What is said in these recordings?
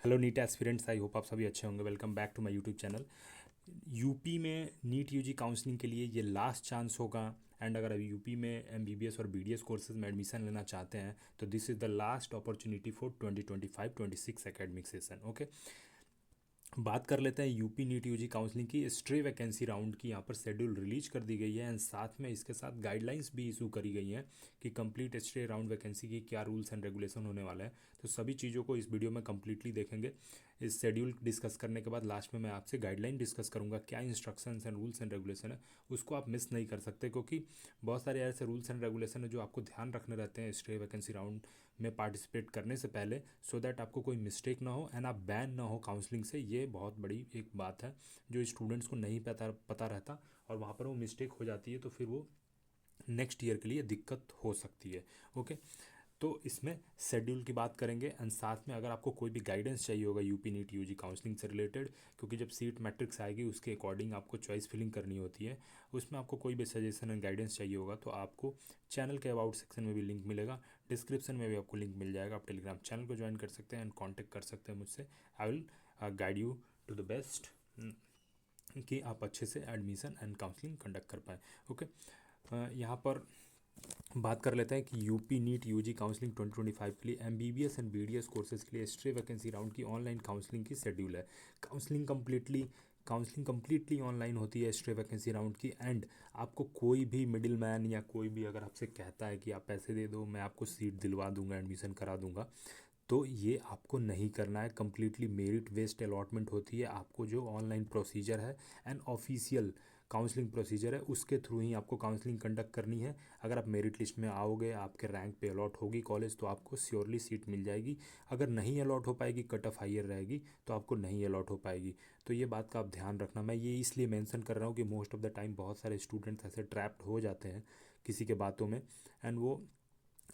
Hello NEET aspirants, I hope आप सभी अच्छे होंगे। Welcome back to my YouTube channel. UP में नीट यूजी काउंसलिंग के लिए ये लास्ट चांस होगा। एंड अगर अभी यूपी में एमबीबीएस और बीडीएस कोर्सेज में एडमिशन लेना चाहते हैं तो this is the last opportunity for 2025-26 academic session. Okay, बात कर लेते हैं यूपी नीट यूजी काउंसलिंग की। स्ट्रे वैकेंसी राउंड की यहाँ पर शेड्यूल रिलीज कर दी गई है एंड साथ में इसके साथ गाइडलाइंस भी इशू करी गई हैं कि कंप्लीट स्ट्रे राउंड वैकेंसी की क्या रूल्स एंड रेगुलेशन होने वाले हैं। तो सभी चीज़ों को इस वीडियो में कंप्लीटली देखेंगे। इस शेड्यूल डिस्कस करने के बाद लास्ट में मैं आपसे गाइडलाइन डिस्कस करूंगा, क्या instructions and rules and regulation है, उसको आप मिस नहीं कर सकते, क्योंकि बहुत सारे ऐसे रूल्स एंड रेगुलेशन है जो आपको ध्यान रखने रहते हैं स्ट्रे वैकेंसी राउंड में पार्टिसिपेट करने से पहले, सो दैट आपको कोई मिस्टेक ना हो एंड आप बैन ना हो काउंसलिंग से। ये बहुत बड़ी एक बात है जो स्टूडेंट्स को नहीं पता रहता, और वहाँ पर वो मिस्टेक हो जाती है तो फिर वो नेक्स्ट ईयर के लिए दिक्कत हो सकती है। ओके, तो इसमें शेड्यूल की बात करेंगे एंड साथ में अगर आपको कोई भी गाइडेंस चाहिए होगा यूपी नीट यूजी काउंसलिंग से रिलेटेड, क्योंकि जब सीट मैट्रिक्स आएगी उसके अकॉर्डिंग आपको चॉइस फिलिंग करनी होती है, उसमें आपको कोई भी सजेशन एंड गाइडेंस चाहिए होगा तो आपको चैनल के अबाउट सेक्शन में भी लिंक मिलेगा, डिस्क्रिप्शन में भी आपको लिंक मिल जाएगा। आप टेलीग्राम चैनल को ज्वाइन कर सकते हैं एंड कॉन्टैक्ट कर सकते हैं मुझसे। I will guide you to the best कि आप अच्छे से एडमिशन एंड काउंसलिंग कंडक्ट कर पाएँ। ओके, यहाँ पर बात कर लेते हैं कि यूपी नीट यूजी काउंसलिंग 2025 के लिए एमबीबीएस एंड बीडीएस कोर्सेज के लिए स्ट्रे वैकेंसी राउंड की ऑनलाइन काउंसलिंग की शेड्यूल है। काउंसलिंग कम्प्लीटली ऑनलाइन होती है स्ट्रे वैकेंसी राउंड की। एंड आपको कोई भी मिडिल मैन या कोई भी अगर आपसे कहता है कि आप पैसे दे दो मैं आपको सीट दिलवा दूंगा, एडमिशन करा दूंगा, तो ये आपको नहीं करना है। कम्प्लीटली मेरिट बेस्ड अलॉटमेंट होती है। आपको जो ऑनलाइन प्रोसीजर है एंड ऑफिशियल काउंसलिंग प्रोसीजर है उसके थ्रू ही आपको काउंसलिंग कंडक्ट करनी है। अगर आप मेरिट लिस्ट में आओगे, आपके रैंक पे अलॉट होगी कॉलेज, तो आपको श्योरली सीट मिल जाएगी। अगर नहीं अलॉट हो पाएगी, कट ऑफ हायर रहेगी, तो आपको नहीं अलॉट हो पाएगी। तो ये बात का आप ध्यान रखना। मैं ये इसलिए मेंशन कर रहा हूँ कि मोस्ट ऑफ द टाइम बहुत सारे स्टूडेंट्स ऐसे ट्रैप्ड हो जाते हैं किसी के बातों में, एंड वो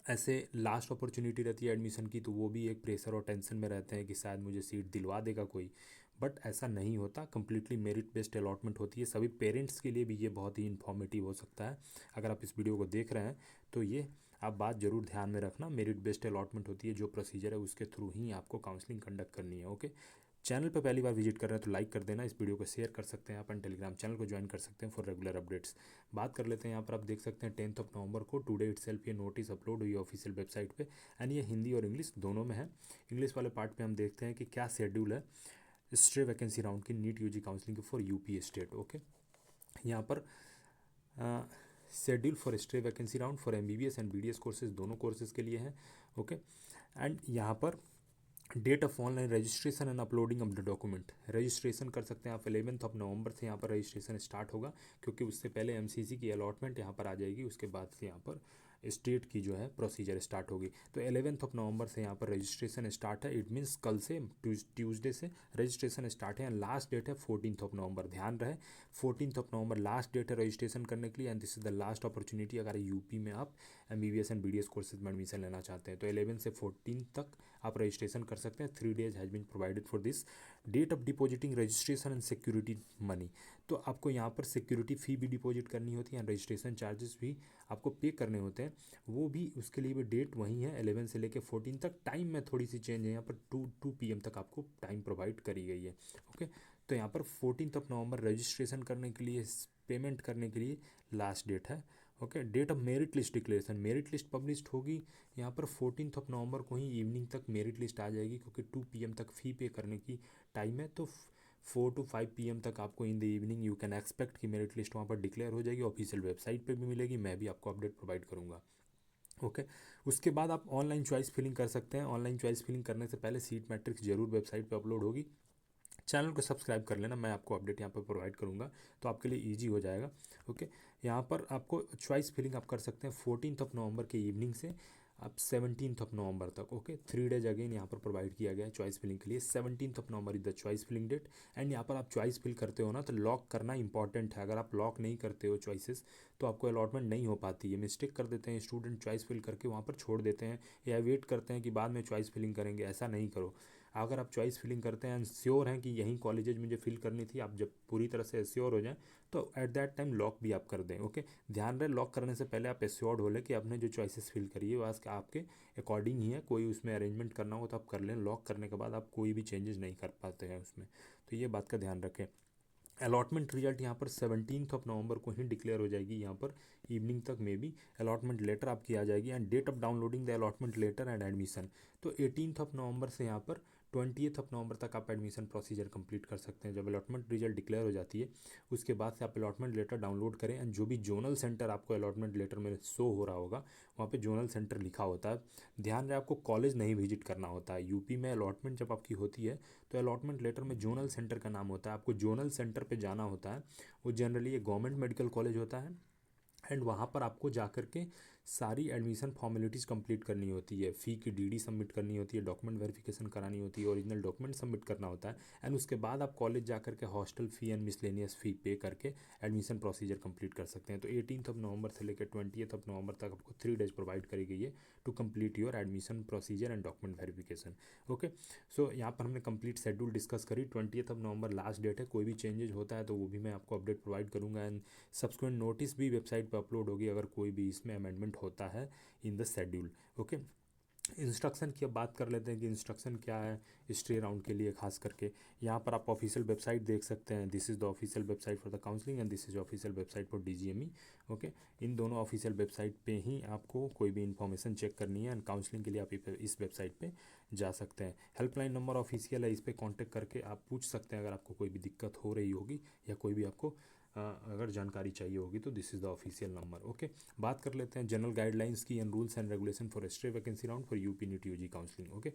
ऐसे लास्ट अपॉर्चुनिटी रहती है एडमिशन की, तो वो भी एक प्रेशर और टेंशन में रहते हैं कि शायद मुझे सीट दिलवा देगा कोई। बट ऐसा नहीं होता, कम्प्लीटली मेरिट बेस्ड अलॉटमेंट होती है। सभी पेरेंट्स के लिए भी ये बहुत ही इन्फॉर्मेटिव हो सकता है। अगर आप इस वीडियो को देख रहे हैं तो ये आप बात ज़रूर ध्यान में रखना। मेरिट बेस्ड अलॉटमेंट होती है, जो प्रोसीजर है उसके थ्रू ही आपको काउंसलिंग कंडक्ट करनी है। ओके, चैनल पर पहली बार विजिट कर रहे हैं तो लाइक कर देना, इस वीडियो को शेयर कर सकते हैं, अपन टेलीग्राम चैनल को ज्वाइन कर सकते हैं फॉर रेगुलर अपडेट्स। बात कर लेते हैं, यहाँ पर आप देख सकते हैं 10 नवंबर को टुडे इटसेल्फ ये नोटिस अपलोड हुई है ऑफिशियल वेबसाइट पे। एंड ये हिंदी और इंग्लिश दोनों में है। इंग्लिश वाले पार्ट पे हम देखते हैं कि क्या शेड्यूल है स्ट्रे वैकेंसी राउंड की NEET UG counselling for UP state. Okay, यहाँ पर schedule for stray vacancy round for MBBS and BDS courses दोनों कोर्सेज के लिए हैं। ओके, एंड यहाँ पर date of online registration and uploading of the document, registration कर सकते हैं आप 11 नवंबर से। यहाँ पर रजिस्ट्रेशन स्टार्ट होगा, क्योंकि उससे पहले एमसीसी की अलॉटमेंट यहाँ पर आ जाएगी, उसके बाद से यहाँ पर स्टेट की जो है प्रोसीजर स्टार्ट होगी। तो 11 नवंबर से यहाँ पर रजिस्ट्रेशन स्टार्ट है। इट मीन्स कल से, ट्यूसडे से रजिस्ट्रेशन स्टार्ट है एंड लास्ट डेट है 14 नवंबर। ध्यान रहे 14 नवंबर लास्ट डेट है रजिस्ट्रेशन करने के लिए, and this is the last opportunity अगर यूपी में आप एमबीबीएस एंड बीडीएस कोर्सेज में एडमिशन लेना चाहते हैं। तो 11 से 14 तक आप रजिस्ट्रेशन कर सकते हैं। 3 days has been provided for this. Date of depositing registration and security money, तो आपको यहाँ पर सिक्योरिटी फ़ी भी डिपॉजिट करनी होती है एंड रजिस्ट्रेशन चार्जेस भी आपको पे करने होते हैं। वो भी उसके लिए भी डेट वही है 11 से लेकर 14 तक। टाइम में थोड़ी सी चेंज है, यहाँ पर 2 PM तक आपको टाइम प्रोवाइड करी गई है। ओके, तो यहाँ पर 14 नवंबर रजिस्ट्रेशन करने के लिए, पेमेंट करने के लिए लास्ट डेट है। Okay, date of merit list declaration, merit list published होगी यहाँ पर 14 नवंबर को ही इवनिंग तक मेरिट लिस्ट आ जाएगी, क्योंकि 2 PM तक फ़ी पे करने की टाइम है। तो 4 to 5 PM तक आपको in the evening you can expect कि मेरिट लिस्ट वहाँ पर डिक्लेयर हो जाएगी। ऑफिशियल वेबसाइट पे भी मिलेगी, मैं भी आपको अपडेट प्रोवाइड करूँगा। ओके, उसके बाद आप ऑनलाइन चॉइस फिलिंग कर सकते हैं। ऑनलाइन चॉइस फिलिंग करने से पहले सीट मैट्रिक्स जरूर वेबसाइट पे अपलोड होगी। चैनल को सब्सक्राइब कर लेना, मैं आपको अपडेट यहाँ पर प्रोवाइड करूँगा, तो आपके लिए इजी हो जाएगा। ओके, यहाँ पर आपको चॉइस फिलिंग आप कर सकते हैं 14 नवंबर के इवनिंग से आप 17 नवंबर तक। ओके, 3 days अगेन यहाँ पर प्रोवाइड किया गया है चॉइस फिलिंग के लिए। 17 November is the choice filling date. And यहाँ पर आप चॉइस फिल करते हो ना, तो लॉक करना इंपॉर्टेंट है। अगर आप लॉक नहीं करते हो चॉइसेस तो आपको अलॉटमेंट नहीं हो पाती है। मिस्टेक कर देते हैं स्टूडेंट, चॉइस फिल करके वहाँ पर छोड़ देते हैं या वेट करते हैं कि बाद में चॉइस फिलिंग करेंगे, ऐसा नहीं करो। अगर आप चॉइस फिलिंग करते हैं, श्योर हैं कि यही कॉलेजेज मुझे फिल करनी थी, आप जब पूरी तरह से श्योर हो जाएं तो एट दैट टाइम लॉक भी आप कर दें। ओके, ध्यान रहे लॉक करने से पहले आप एश्योर्ड हो लें कि आपने जो चॉइसेस फिल करी है वो आपके अकॉर्डिंग ही है, कोई उसमें अरेंजमेंट करना हो तो आप कर लें। लॉक करने के बाद आप कोई भी चेंजेस नहीं कर पाते हैं उसमें, तो ये बात का ध्यान रखें। अलॉटमेंट रिजल्ट यहाँ पर 17 नवंबर को ही डिक्लेयर हो जाएगी, यहाँ पर इवनिंग तक में भी अलॉटमेंट लेटर आपकी आ जाएगी। And date of downloading the allotment letter and admission, तो 18 नवंबर से यहाँ पर 20 नवंबर तक आप एडमिशन प्रोसीजर कंप्लीट कर सकते हैं। जब अलॉटमेंट रिजल्ट डिक्लेयर हो जाती है उसके बाद से आप अलॉटमेंट लेटर डाउनलोड करें, एंड जो भी जोनल सेंटर आपको अलॉटमेंट लेटर में शो हो रहा होगा वहाँ पे जोनल सेंटर लिखा होता है। ध्यान रहे आपको कॉलेज नहीं विजिट करना होता है। यूपी में अलॉटमेंट जब आपकी होती है तो अलॉटमेंट लेटर में जोनल सेंटर का नाम होता है, आपको जोनल सेंटर पे जाना होता है। वो जनरली एक गवर्नमेंट मेडिकल कॉलेज होता है, एंड वहाँ पर आपको जा कर के सारी एडमिशन फॉर्मेलिटीज़ कंप्लीट करनी होती है। फ़ी की डीडी सबमिट करनी होती है, डॉक्यूमेंट वेरिफिकेशन करानी होती है, ओरिजिनल डॉक्यूमेंट सबमिट करना होता है, एंड उसके बाद आप कॉलेज जा कर के हॉस्टल फ़ी एंड मिसलेनियस फ़ी पे करके एडमिशन प्रोसीजर कंप्लीट कर सकते हैं। तो 18 नवंबर से लेकर 20 नवंबर तक आपको 3 डेज प्रोवाइड करी गई है to complete your admission procedure and document verification. Okay, so यहाँ पर हमने कंप्लीट शेड्यूल डिस्कस करी। 20 नवंबर लास्ट डेट है, कोई भी चेंजेस होता है तो वो भी मैं आपको अपडेट प्रोवाइड करूँगा, एंड सब्सिक्वेंट नोटिस भी वेबसाइट पर अपलोड होगी अगर कोई भी इसमें अमेंडमेंट होता है in the schedule. Okay, instruction की अब बात कर लेते हैं कि इंस्ट्रक्शन क्या है स्टे राउंड के लिए खास करके। यहाँ पर आप ऑफिशियल वेबसाइट देख सकते हैं, this is the official website for the counselling and this is official website for DGME. Okay, इन दोनों ऑफिशियल वेबसाइट पे ही आपको कोई भी इन्फॉर्मेशन चेक करनी है, एंड काउंसलिंग के लिए आप इस वेबसाइट पे जा सकते हैं। हेल्पलाइन नंबर ऑफिशियल है, इस पर कॉन्टैक्ट करके आप पूछ सकते हैं अगर आपको कोई भी दिक्कत हो रही होगी या कोई भी आपको अगर जानकारी चाहिए होगी तो this is the official number. Okay, बात कर लेते हैं जनरल गाइडलाइंस की and rules and regulation for stray vacancy round for UP NEET UG counselling. Okay,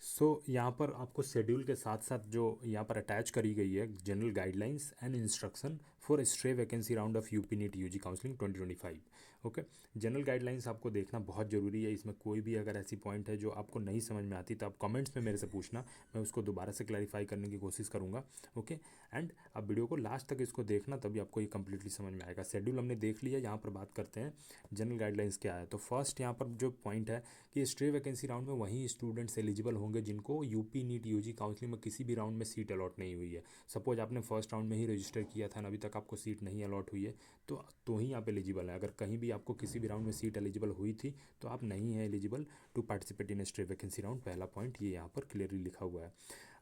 so यहाँ पर आपको शेड्यूल के साथ साथ जो यहाँ पर अटैच करी गई है general guidelines and instruction for stray vacancy round of UP NEET UG counselling 2025। Okay, general guidelines आपको देखना बहुत ज़रूरी है। इसमें कोई भी अगर ऐसी पॉइंट है जो आपको नहीं समझ में आती तो आप कमेंट्स में मेरे से पूछना, मैं उसको दोबारा से क्लैरिफाई करने की कोशिश करूँगा। ओके, एंड आप वीडियो को लास्ट तक इसको देखना, तभी आपको ये कंप्लीटली समझ में आएगा। शेड्यूल हमने देख लिया, यहाँ पर बात करते हैं जनरल गाइडलाइंस क्या है। तो फर्स्ट यहाँ पर जो पॉइंट है कि स्ट्रे वैकेंसी राउंड में वही स्टूडेंट्स एलिजिबल होंगे जिनको यूपी नीट यूजी काउंसलिंग में किसी भी राउंड में सीट अलॉट नहीं हुई है। सपोज आपने फर्स्ट राउंड में ही रजिस्टर किया था, अभी तक आपको सीट नहीं अलॉट हुई है, तो ही आप एलिजिबल हैं। अगर कहीं भी आपको किसी भी राउंड में सीट एलिजिबल हुई थी तो आप नहीं हैं eligible to participate in stray vacancy round. पहला पॉइंट ये यहाँ पर क्लियरली लिखा हुआ है।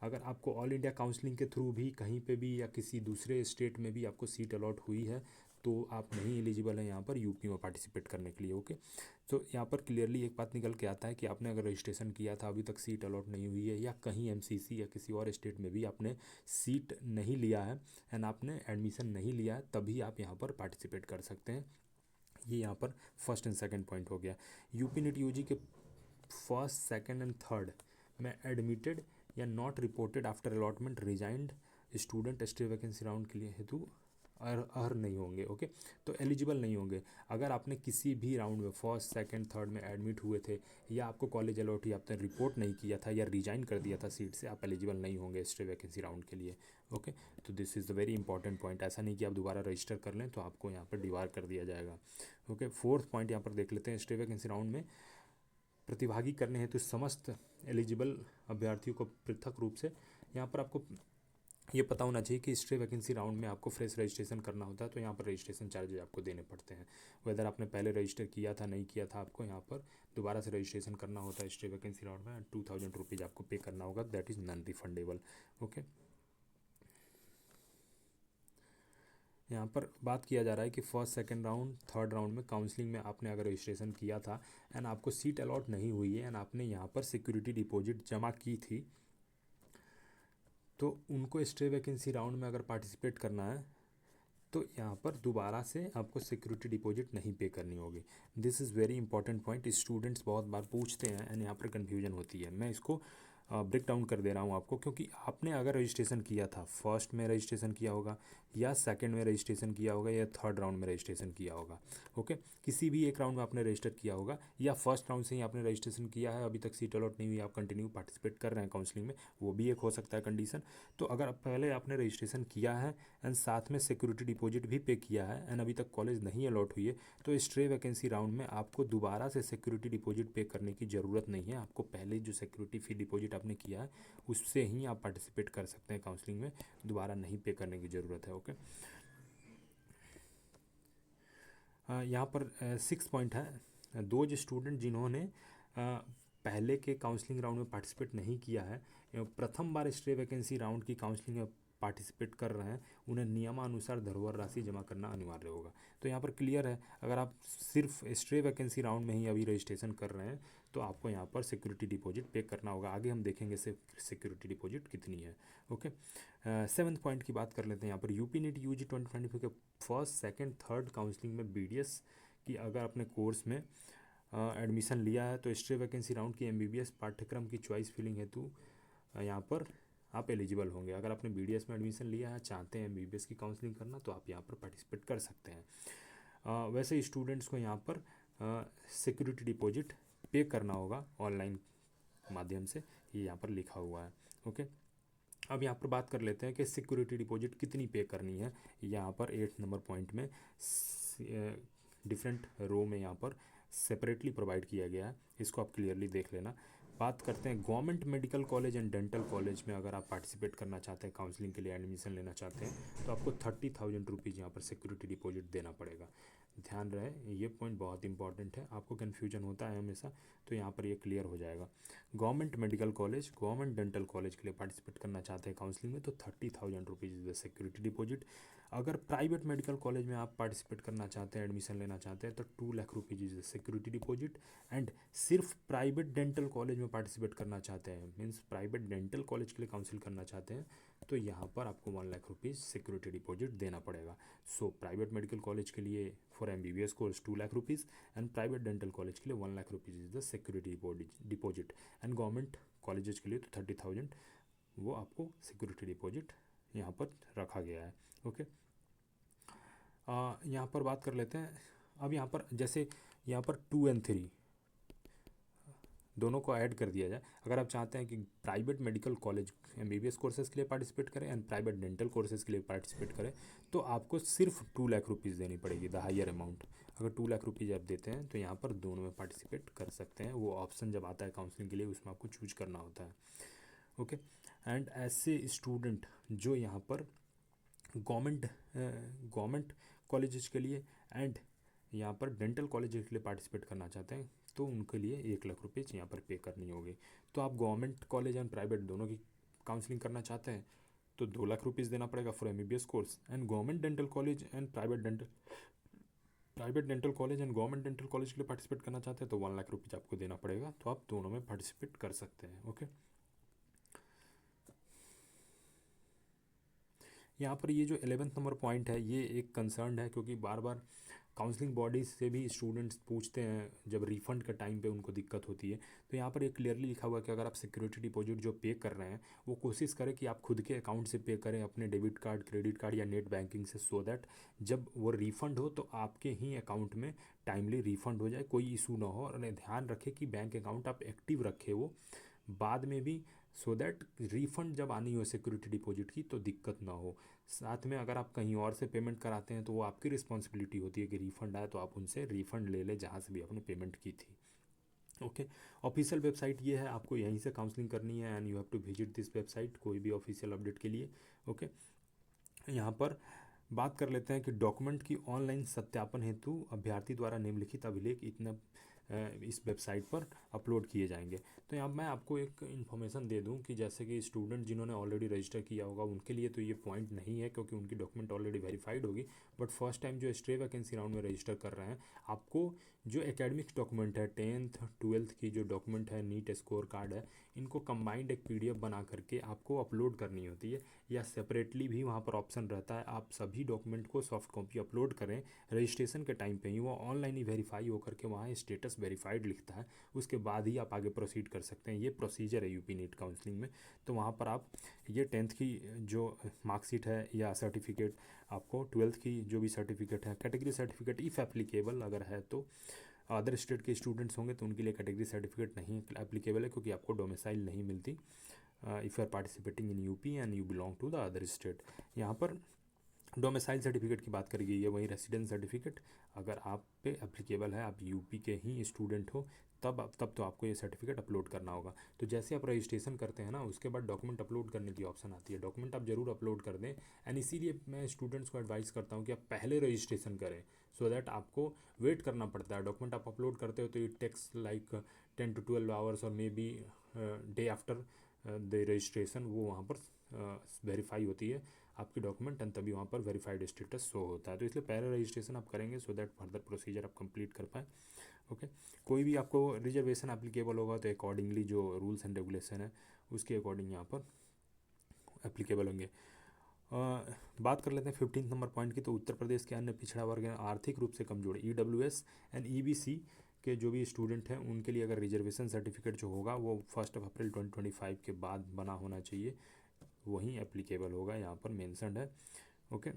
अगर आपको ऑल इंडिया काउंसलिंग के थ्रू भी कहीं पे भी या किसी दूसरे स्टेट में भी आपको सीट अलॉट हुई है तो आप नहीं एलिजिबल हैं यहाँ पर यूपी में पार्टिसिपेट करने के लिए। ओके, तो यहाँ पर क्लियरली एक बात निकल के आता है कि आपने अगर रजिस्ट्रेशन किया था अभी तक सीट अलॉट नहीं हुई है, या कहीं एमसीसी या किसी और स्टेट में भी आपने सीट नहीं लिया है एंड आपने एडमिशन नहीं लिया है, तभी आप यहाँ पर पार्टिसिपेट कर सकते हैं। ये यहाँ पर फर्स्ट एंड सेकंड पॉइंट हो गया। यूपी नीट यूजी के फर्स्ट सेकंड एंड थर्ड में एडमिटेड या not reported after allotment resigned student stray vacancy round के लिए हेतु अर्ह नहीं होंगे। ओके, तो एलिजिबल नहीं होंगे। अगर आपने किसी भी राउंड में फर्स्ट सेकंड थर्ड में एडमिट हुए थे या आपको कॉलेज अलॉट या आपने रिपोर्ट नहीं किया था या रिजाइन कर दिया था सीट से, आप एलिजिबल नहीं होंगे स्टे वैकेंसी राउंड के लिए। ओके, तो this is the very important point. ऐसा नहीं कि आप दोबारा रजिस्टर कर लें तो आपको यहाँ पर डिवार कर दिया जाएगा। ओके, फोर्थ पॉइंट यहाँ पर देख लेते हैं। स्टे वैकेंसी राउंड में प्रतिभागी करने हेतु समस्त एलिजिबल अभ्यर्थियों को पृथक रूप से, यहाँ पर आपको ये पता होना चाहिए कि स्ट्रे वैकेंसी राउंड में आपको फ्रेश रजिस्ट्रेशन करना होता है, तो यहाँ पर रजिस्ट्रेशन चार्जेज आपको देने पड़ते हैं। वेदर आपने पहले रजिस्टर किया था नहीं किया था, आपको यहाँ पर दोबारा से रजिस्ट्रेशन करना होता है स्ट्रे वैकेंसी राउंड में। 2000 रुपीज़ आपको पे करना होगा, that is non refundable. Okay, यहाँ पर बात किया जा रहा है कि first second round third round में काउंसलिंग में आपने अगर रजिस्ट्रेशन किया था एंड आपको सीट अलॉट नहीं हुई है एंड आपने यहाँ पर सिक्योरिटी डिपॉजिट जमा की थी, तो उनको स्टे वैकेंसी राउंड में अगर पार्टिसिपेट करना है तो यहाँ पर दोबारा से आपको सिक्योरिटी डिपॉजिट नहीं पे करनी होगी। This is very important point. Students बहुत बार पूछते हैं एंड यहाँ पर कन्फ्यूजन होती है। मैं इसको ब्रेक डाउन कर दे रहा हूँ आपको, क्योंकि आपने अगर रजिस्ट्रेशन किया था, फर्स्ट में रजिस्ट्रेशन किया होगा या सेकंड में रजिस्ट्रेशन किया होगा या थर्ड राउंड में रजिस्ट्रेशन किया होगा। ओके, किसी भी एक राउंड में आपने रजिस्टर किया होगा या फर्स्ट राउंड से ही आपने रजिस्ट्रेशन किया है, अभी तक सीट अलॉट नहीं हुई, आप कंटिन्यू पार्टिसिपेट कर रहे हैं काउंसलिंग में, वो भी एक हो सकता है कंडीशन। तो अगर पहले आपने रजिस्ट्रेशन किया है एंड साथ में सिक्योरिटी डिपॉजिट भी पे किया है एंड अभी तक कॉलेज नहीं अलॉट हुई है, तो स्ट्रे वैकेंसी राउंड में आपको दोबारा से सिक्योरिटी डिपॉजिट पे करने की ज़रूरत नहीं है। आपको पहले जो सिक्योरिटी फ़ी डिपॉजिट आपने किया है उससे ही आप पार्टिसिपेट कर सकते हैं काउंसलिंग में, दोबारा नहीं पे करने की ज़रूरत है। ओके, यहाँ पर 6 पॉइंट है। दो स्टूडेंट जिन्होंने पहले के काउंसलिंग राउंड में पार्टिसिपेट नहीं किया है, प्रथम बार स्टे वैकेंसी राउंड की काउंसलिंग में पार्टिसिपेट कर रहे हैं, उन्हें नियमानुसार धरोहर राशि जमा करना अनिवार्य होगा। तो यहाँ पर क्लियर है, अगर आप सिर्फ स्टे वैकेंसी राउंड में ही अभी रजिस्ट्रेशन कर रहे हैं तो आपको यहाँ पर सिक्योरिटी डिपॉजिट पे करना होगा। आगे हम देखेंगे सिक्योरिटी डिपॉजिट कितनी है। ओके, 7th पॉइंट की बात कर लेते हैं। यहाँ पर यूपी नीट यूजी 2025 के फर्स्ट सेकंड थर्ड काउंसलिंग में बीडीएस की अगर अपने कोर्स में एडमिशन लिया है तो स्टे वैकेंसी राउंड की एमबीबीएस पाठ्यक्रम की चॉइस फिलिंग हेतु यहाँ पर आप एलिजिबल होंगे। अगर आपने बीडीएस में एडमिशन लिया है, चाहते हैं एमबीबीएस की काउंसलिंग करना, तो आप यहाँ पर पार्टिसिपेट कर सकते हैं। वैसे स्टूडेंट्स को यहाँ पर सिक्योरिटी डिपॉजिट पे करना होगा ऑनलाइन माध्यम से, ये यहाँ पर लिखा हुआ है। ओके, अब यहाँ पर बात कर लेते हैं कि सिक्योरिटी डिपॉजिट कितनी पे करनी है। यहाँ पर 8 नंबर पॉइंट में डिफरेंट रो में यहाँ पर सेपरेटली प्रोवाइड किया गया है, इसको आप क्लियरली देख लेना। बात करते हैं government medical college and dental college में अगर आप पार्टिसिपेट करना चाहते हैं, काउंसलिंग के लिए एडमिशन लेना चाहते हैं, तो आपको 30,000 रुपीज़ यहाँ पर सिक्योरिटी डिपॉजिट देना पड़ेगा। ध्यान रहे, ये पॉइंट बहुत इंपॉर्टेंट है, आपको कन्फ्यूजन होता है हमेशा, तो यहाँ पर ये क्लियर हो जाएगा। Government medical college, government dental college के लिए पार्टिसिपेट करना चाहते हैं काउंसलिंग में, तो 30,000 rupees is the security deposit. अगर प्राइवेट मेडिकल कॉलेज में आप पार्टिसिपेट करना चाहते हैं, एडमिशन लेना चाहते हैं, तो 2 lakh rupees is the security deposit. And सिर्फ प्राइवेट डेंटल कॉलेज में पार्टिसिपेट करना चाहते हैं, मीन्स प्राइवेट डेंटल कॉलेज के लिए काउंसिल करना चाहते हैं, तो यहाँ पर आपको 1 लाख रुपीज़ सिक्योरिटी डिपॉजिट देना पड़ेगा। सो प्राइवेट मेडिकल कॉलेज के लिए for MBBS course 2 lakh rupees and private dental college के लिए 1 lakh rupees is the security deposit. And government colleges के लिए तो 30,000 वो आपको सिक्योरिटी डिपॉजिट यहाँ पर रखा गया है। ओके, यहाँ पर बात कर लेते हैं। अब यहाँ पर जैसे यहाँ पर 2 और 3 दोनों को ऐड कर दिया जाए। अगर आप चाहते हैं कि private medical college MBBS courses के लिए पार्टिसिपेट करें एंड प्राइवेट डेंटल कोर्सेज़ के लिए पार्टिसिपेट करें, तो आपको सिर्फ 2 लाख रुपीज़ देनी पड़ेगी, द हायर अमाउंट। अगर 2 लाख रुपीज़ आप देते हैं तो यहाँ पर दोनों में पार्टिसिपेट कर सकते हैं। वो ऑप्शन जब आता है काउंसलिंग के लिए, उसमें आपको चूज करना होता है। ओके, एंड ऐसे स्टूडेंट जो यहाँ पर गवर्नमेंट कॉलेजेस के लिए एंड यहाँ पर डेंटल कॉलेजेस के लिए पार्टिसिपेट करना चाहते हैं, तो उनके लिए 1 लाख रुपीज़ यहाँ पर पे करनी होगी। तो आप गवर्नमेंट कॉलेज एंड प्राइवेट दोनों की काउंसलिंग करना चाहते हैं तो 2 लाख रुपीज़ देना पड़ेगा for MBBS course. And government dental college and private dental college and government dental college के लिए पार्टिसिपेट करना चाहते हैं तो 1 लाख रुपीज़ आपको देना पड़ेगा। तो आप दोनों में पार्टिसिपेट कर सकते हैं। ओके, यहाँ पर ये जो 11th नंबर पॉइंट है, ये एक कंसर्न है, क्योंकि बार बार काउंसलिंग बॉडीज से भी स्टूडेंट्स पूछते हैं जब रिफ़ंड के टाइम पे उनको दिक्कत होती है। तो यहाँ पर एक क्लियरली लिखा हुआ है कि अगर आप सिक्योरिटी डिपॉजिट जो पे कर रहे हैं वो कोशिश करें कि आप खुद के अकाउंट से पे करें, अपने डेबिट कार्ड, क्रेडिट कार्ड या नेट बैंकिंग से, सो दैट जब वो रिफ़ंड हो तो आपके ही अकाउंट में टाइमली रिफ़ंड हो जाए, कोई इशू ना हो। और ध्यान रखें कि बैंक अकाउंट आप एक्टिव रखें वो बाद में भी, सो दैट रिफ़ंड जब आनी हो सिक्योरिटी डिपॉजिट की तो दिक्कत ना हो। साथ में अगर आप कहीं और से पेमेंट कराते हैं तो वो आपकी रिस्पॉन्सिबिलिटी होती है कि रिफ़ंड आए तो आप उनसे रिफ़ंड ले लें जहाँ से भी आपने पेमेंट की थी। ओके, ऑफिशियल वेबसाइट ये है, आपको यहीं से काउंसलिंग करनी है and you have to visit this website कोई भी ऑफिशियल अपडेट के लिए। ओके, यहाँ पर बात कर लेते हैं कि डॉक्यूमेंट की ऑनलाइन सत्यापन हेतु अभ्यर्थी द्वारा निम्नलिखित अभिलेख इतना इस वेबसाइट पर अपलोड किए जाएंगे। तो यहाँ मैं आपको एक इन्फॉर्मेशन दे दूं कि जैसे कि स्टूडेंट जिन्होंने ऑलरेडी रजिस्टर किया होगा उनके लिए तो ये पॉइंट नहीं है, क्योंकि उनकी डॉक्यूमेंट ऑलरेडी वेरीफाइड होगी। बट फर्स्ट टाइम जो स्टे वैकेंसी राउंड में रजिस्टर कर रहे हैं, आपको जो एकेडमिक डॉक्यूमेंट है, 10th 12th की जो डॉक्यूमेंट है, नीट स्कोर कार्ड है, इनको कंबाइंड एक PDF बना करके आपको अपलोड करनी होती है, या सेपरेटली भी वहाँ पर ऑप्शन रहता है। आप सभी डॉक्यूमेंट को सॉफ्ट कॉपी अपलोड करें रजिस्ट्रेशन के टाइम पे ही, वो ऑनलाइन ही वेरीफाई होकर के वहाँ स्टेटस वेरीफाइड लिखता है, उसके बाद ही आप आगे प्रोसीड कर सकते हैं। ये प्रोसीजर है यूपी नीट काउंसलिंग में। तो वहाँ पर आप ये 10th की जो मार्कशीट है या सर्टिफिकेट, आपको 12th की जो भी सर्टिफिकेट है, कैटेगरी सर्टिफिकेट इफ़ एप्लीकेबल अगर है तो, अदर स्टेट के स्टूडेंट्स होंगे तो उनके लिए कैटेगरी सर्टिफिकेट नहीं एप्लीकेबल है, क्योंकि आपको डोमिसाइल नहीं मिलती if you are participating in UP and you belong to the other state. यहाँ पर डोमिसाइल सर्टिफिकेट की बात करी गई है, वही रेसिडेंस सर्टिफिकेट अगर आप पे एप्लीकेबल है, आप यूपी के ही स्टूडेंट हो तब तो आपको ये सर्टिफिकेट अपलोड करना होगा। तो जैसे आप रजिस्ट्रेशन करते हैं ना, उसके बाद डॉक्यूमेंट अपलोड करने की ऑप्शन आती है। डॉक्यूमेंट आप जरूर अपलोड कर दें, एंड इसीलिए मैं स्टूडेंट्स को एडवाइस करता हूँ कि आप पहले रजिस्ट्रेशन करें, सो दैट आपको वेट करना पड़ता है। डॉक्यूमेंट आप अपलोड करते हो तो it takes like 10 to 12 hours और maybe day after the registration वो वहाँ पर वेरीफाई होती है आपकी डॉक्यूमेंट, एंड तभी वहाँ पर वेरीफाइड स्टेटस शो होता है। तो इसलिए पहले रजिस्ट्रेशन आप करेंगे सो दैट फर्दर प्रोसीजर आप कंप्लीट कर पाएँ। ओके, कोई भी आपको रिजर्वेशन एप्लीकेबल होगा तो अकॉर्डिंगली जो रूल्स एंड रेगुलेशन है उसके अकॉर्डिंग यहाँ पर एप्लीकेबल होंगे। बात कर लेते हैं 15 नंबर पॉइंट की। तो उत्तर प्रदेश के अन्य पिछड़ा वर्ग हैं आर्थिक रूप से कमजोर EWS एंड EBC के जो भी स्टूडेंट हैं उनके लिए अगर रिजर्वेशन सर्टिफिकेट जो होगा वो 1 अप्रैल 2025 के बाद बना होना चाहिए, वहीं एप्लीकेबल होगा, यहाँ पर मेंशन्ड है। ओके,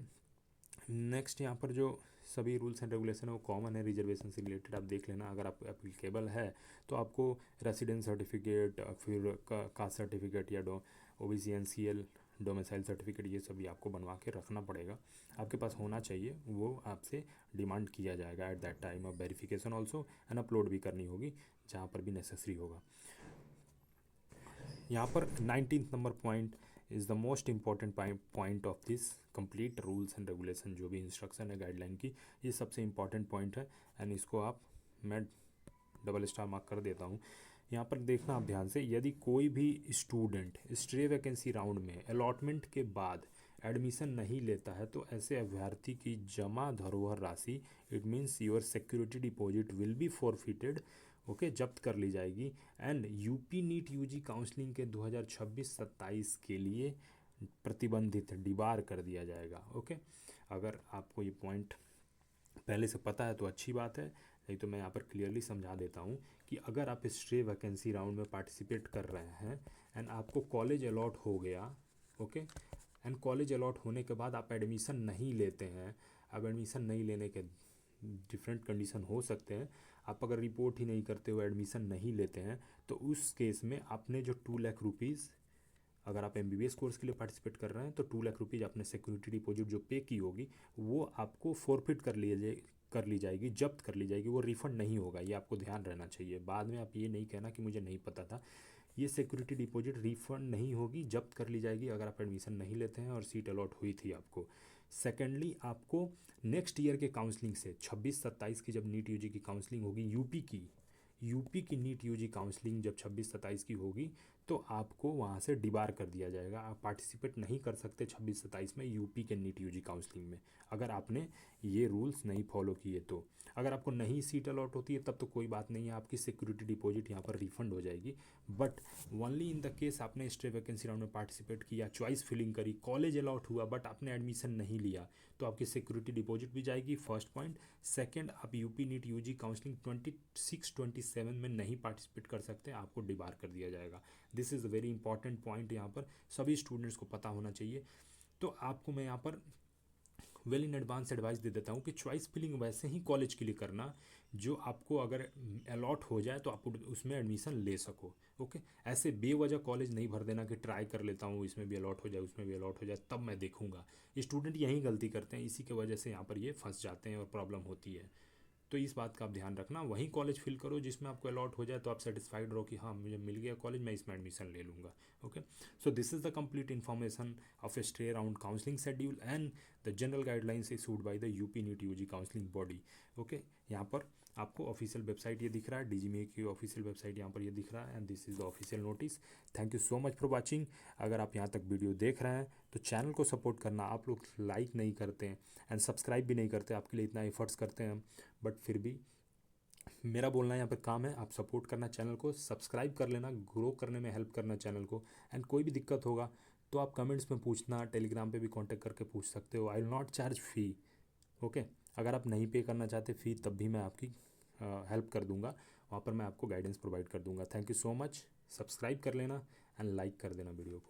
नेक्स्ट यहाँ पर जो सभी रूल्स एंड रेगुलेशन है वो कॉमन है रिजर्वेशन से रिलेटेड, आप देख लेना। अगर आप एप्लीकेबल है तो आपको रेसिडेंस सर्टिफिकेट, फिर कास्ट सर्टिफिकेट या OBC NCL डोमिसाइल सर्टिफिकेट, ये सभी आपको बनवा के रखना पड़ेगा, आपके पास होना चाहिए। वो आपसे डिमांड किया जाएगा at that time of verification also, and upload भी करनी होगी जहाँ पर भी नेसेसरी होगा। यहाँ पर 19th number point is the most important point of this complete rules and regulation. जो भी इंस्ट्रक्शन है गाइडलाइन की, ये सबसे इंपॉर्टेंट पॉइंट है, एंड इसको आप मैं डबल स्टार मार्क कर देता हूँ। यहाँ पर देखना आप ध्यान से, यदि कोई भी स्टूडेंट स्ट्रे वैकेंसी राउंड में अलॉटमेंट के बाद एडमिशन नहीं लेता है तो ऐसे अभ्यर्थी की जमा धरोहर राशि, it means your security deposit will be forfeited, okay, जब्त कर ली जाएगी। And UP NEET UG counselling के 2026-27 के लिए प्रतिबंधित डिबार कर दिया जाएगा। ओके, अगर आपको ये पॉइंट पहले से पता है तो अच्छी बात है, नहीं तो मैं यहाँ पर क्लियरली समझा देता हूँ कि अगर आप स्ट्रे वैकेंसी राउंड में पार्टिसिपेट कर रहे हैं एंड आपको कॉलेज अलॉट हो गया, ओके, एंड कॉलेज अलॉट होने के बाद आप एडमिशन नहीं लेते हैं, अब एडमिशन नहीं लेने के डिफरेंट कंडीशन हो सकते हैं। आप अगर रिपोर्ट ही नहीं करते हो, एडमिशन नहीं लेते हैं, तो उस केस में आपने जो 2 लाख रुपीज़, अगर आप MBBS कोर्स के लिए पार्टिसिपेट कर रहे हैं तो 2 लाख रुपीज़ आपने सिक्योरिटी डिपॉजिट जो पे की होगी वो आपको फोरफिट कर ली जाएगी, जब्त कर ली जाएगी, वो रिफ़ंड नहीं होगा। ये आपको ध्यान रहना चाहिए। बाद में आप ये नहीं कहना कि मुझे नहीं पता था। ये सिक्योरिटी डिपॉजिट रिफ़ंड नहीं होगी, जब्त कर ली जाएगी अगर आप एडमिशन नहीं लेते हैं और सीट अलॉट हुई थी आपको। सेकेंडली, आपको नेक्स्ट ईयर के काउंसलिंग से 26-27 की जब नीट यूजी की काउंसलिंग होगी, यूपी की नीट यूजी काउंसलिंग जब 26-27 की होगी तो आपको वहाँ से डिबार कर दिया जाएगा। आप पार्टिसिपेट नहीं कर सकते 26-27 में यूपी के नीट यूजी काउंसलिंग में, अगर आपने ये रूल्स नहीं फॉलो किए तो। अगर आपको नहीं सीट अलॉट होती है तब तो कोई बात नहीं है, आपकी सिक्योरिटी डिपॉजिट यहाँ पर रिफंड हो जाएगी। But only in the case आपने स्ट्रे वैकेंसी राउंड में पार्टिसिपेट किया, चॉइस फिलिंग करी, कॉलेज अलॉट हुआ बट आपने एडमिशन नहीं लिया, तो आपकी सिक्योरिटी डिपॉजिट भी जाएगी, फर्स्ट पॉइंट। सेकंड, आप यूपी नीट यूजी काउंसलिंग 26-27 में नहीं पार्टिसिपेट कर सकते, आपको डिबार कर दिया जाएगा। This is a very important point, यहाँ पर सभी स्टूडेंट्स को पता होना चाहिए। तो आपको मैं यहाँ पर वेल इन एडवांस एडवाइस दे देता हूँ कि चॉइस फिलिंग वैसे ही कॉलेज के लिए करना जो आपको अगर अलॉट हो जाए तो आप उसमें एडमिशन ले सको। ओके, ऐसे बेवजह कॉलेज नहीं भर देना कि ट्राई कर लेता हूँ, इसमें भी अलॉट हो जाए उसमें भी अलॉट हो जाए तब मैं देखूंगा। स्टूडेंट यही गलती करते हैं, इसी की वजह से यहाँ पर ये फंस जाते हैं और प्रॉब्लम होती है। तो इस बात का आप ध्यान रखना, वहीं कॉलेज फिल करो जिसमें आपको अलॉट हो जाए तो आप सेटिस्फाइड रहो कि हाँ मुझे मिल गया कॉलेज, मैं इसमें एडमिशन ले लूँगा। Okay, so this is the complete information of a stray round counselling schedule and the general guidelines issued by the UP NEET UG counselling body. Okay, यहाँ पर आपको ऑफिशियल वेबसाइट ये दिख रहा है, DGMA की ऑफिशियल वेबसाइट यहाँ पर ये दिख रहा है, and this is the official notice. Thank you so much for watching. अगर आप यहाँ तक वीडियो देख रहे हैं तो चैनल को सपोर्ट करना, आप लोग लाइक नहीं करते हैं एंड सब्सक्राइब भी नहीं करते, आपके लिए इतना एफर्ट्स करते हैं हम, बट फिर भी मेरा बोलना यहाँ पर काम है, आप सपोर्ट करना, चैनल को सब्सक्राइब कर लेना, ग्रो करने में हेल्प करना चैनल को। एंड कोई भी दिक्कत होगा तो आप कमेंट्स में पूछना, टेलीग्राम पे भी कांटेक्ट करके पूछ सकते हो। I will not charge fee. Okay, अगर आप नहीं पे करना चाहते फ़ी तब भी मैं आपकी हेल्प कर दूंगा, वहाँ पर मैं आपको गाइडेंस प्रोवाइड कर दूंगा। Thank you so much, subscribe कर लेना एंड लाइक कर देना वीडियो को।